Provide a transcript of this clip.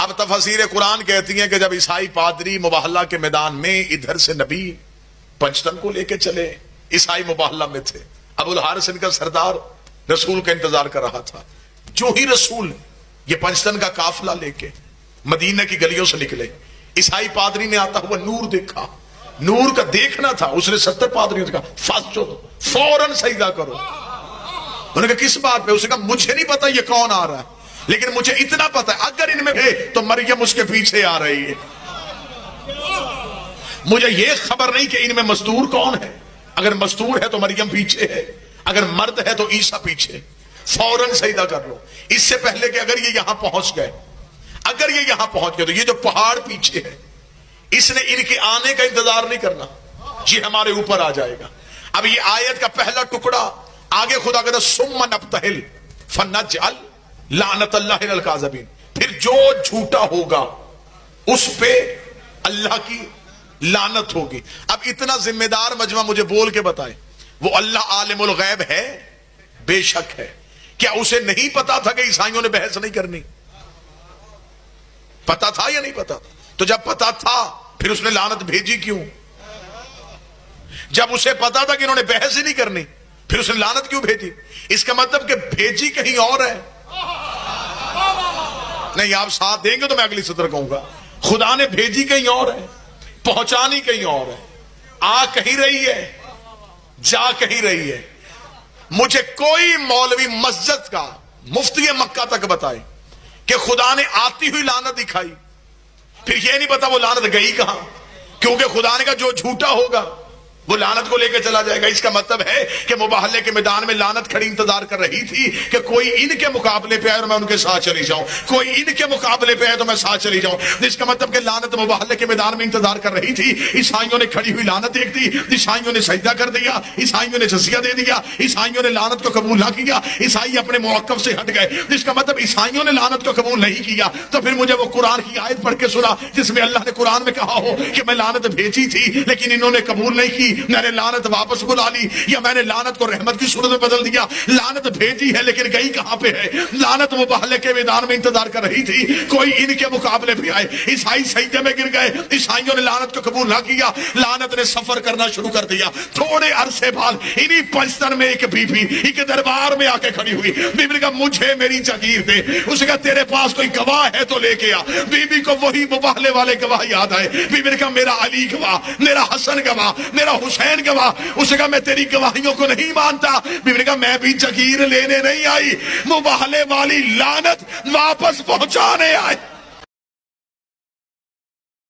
اب تفسیر قرآن کہتی ہیں کہ جب عیسائی پادری مباہلہ کے میدان میں ادھر سے نبی پنجتن کو لے کے چلے، عیسائی مباہلہ میں تھے، ابو الحارث ان کا سردار رسول کا انتظار کر رہا تھا، جو ہی رسول یہ پنجتن کا قافلہ لے کے مدینہ کی گلیوں سے نکلے، عیسائی پادری نے آتا ہوا نور دیکھا، نور کا دیکھنا تھا، اس نے 70 پادریوں سے کہا فاسجدوا، فوراً سجدہ کرو۔ انہوں نے کہا کس بات پہ؟ اس نے کہا مجھے نہیں پتا یہ کون آ رہا ہے، لیکن مجھے اتنا پتا ہے اگر ان میں ہے تو مریم اس کے پیچھے آ رہی ہے۔ مجھے یہ خبر نہیں کہ ان میں مستور کون ہے، اگر مستور ہے تو مریم پیچھے ہے، اگر مرد ہے تو عیسیٰ پیچھے، فوراً سجدہ کر لو۔ اس سے پہلے کہ اگر یہ یہاں پہنچ گئے، اگر یہ یہاں پہنچ گئے تو یہ جو پہاڑ پیچھے ہے اس نے ان کے آنے کا انتظار نہیں کرنا، یہ ہمارے اوپر آ جائے گا۔ اب یہ آیت کا پہلا ٹکڑا آگے خدا کہتا ثم نبتہل فنجعل لعنت اللہ علی الکاذبین، پھر جو جھوٹا ہوگا اس پہ اللہ کی لعنت ہوگی۔ اب اتنا ذمہ دار مجمع مجھے بول کے بتائے، وہ اللہ عالم الغیب ہے؟ بے شک ہے۔ کیا اسے نہیں پتا تھا کہ عیسائیوں نے بحث نہیں کرنی؟ پتا تھا یا نہیں پتا تھا؟ تو جب پتا تھا پھر اس نے لعنت بھیجی کیوں؟ جب اسے پتا تھا کہ انہوں نے بحث ہی نہیں کرنی پھر اس نے لعنت کیوں بھیجی؟ اس کا مطلب کہ بھیجی کہیں اور ہے۔ نہیں آپ ساتھ دیں گے تو میں اگلی سطر کہوں گا، خدا نے بھیجی کہیں اور ہے، پہنچانی کہیں اور ہے، آ کہیں رہی ہے، جا کہیں رہی ہے۔ مجھے کوئی مولوی مسجد کا مفتی مکہ تک بتائے کہ خدا نے آتی ہوئی لعنت دکھائی، پھر یہ نہیں پتا وہ لعنت گئی کہاں، کیونکہ خدا نے کہا جو جھوٹا ہوگا وہ لعنت کو لے کے چلا جائے گا۔ اس کا مطلب ہے کہ مباہلے کے میدان میں لعنت کھڑی انتظار کر رہی تھی کہ کوئی ان کے مقابلے پہ آئے اور میں ان کے ساتھ چلی جاؤں، کوئی ان کے مقابلے پہ آئے تو میں ساتھ چلی جاؤں۔ اس کا مطلب کہ لعنت مباہلے کے میدان میں انتظار کر رہی تھی۔ عیسائیوں نے کھڑی ہوئی لعنت دیکھ دی، عیسائیوں نے سجدہ کر دیا، عیسائیوں نے جزیہ دے دیا، عیسائیوں نے لعنت کو قبول نہ کیا، عیسائی اپنے موقف سے ہٹ گئے۔ اس کا مطلب عیسائیوں نے لعنت کو قبول نہیں کیا تو پھر مجھے وہ قرآن کی آیت پڑھ کے سنا جس میں اللہ نے قرآن میں کہا ہو کہ میں لعنت بھیجی تھی لیکن انہوں نے قبول نہیں کی، میں نے لعنت واپس بلا لی، یا میں نے لعنت کو رحمت کی صورت میں بدل دیا۔ لعنت بھیجی ہے لیکن گئی کہاں پہ ہے؟ لعنت مباہلے کے میدان میں انتظار کر رہی تھی، کوئی ان کے مقابلے بھی آئے، عیسائی سجدے میں گر گئے، عیسائیوں نے لعنت کو قبول نہ کیا، لعنت نے سفر کرنا شروع کر دیا۔ تھوڑے عرصے بعد انہی پنجتن میں ایک بی بی ایک دربار میں آ کے کھڑی ہوئی، بی بی نے کہا مجھے میری جاگیر دے۔ اس نے کہا تیرے پاس کوئی گواہ ہے تو لے کے آ۔ بی بی کو وہی مباہلے والے گواہ یاد آئے، بی بی نے کہا میرا علی گواہ، میرا حسن گواہ، میرا حسین گواہ۔ اس نے کہا میں تیری گواہیوں کو نہیں مانتا۔ بی بی نے کہا میں بھی جاگیر لینے نہیں آئی، مباہلے والی لعنت واپس پہنچانے آئی۔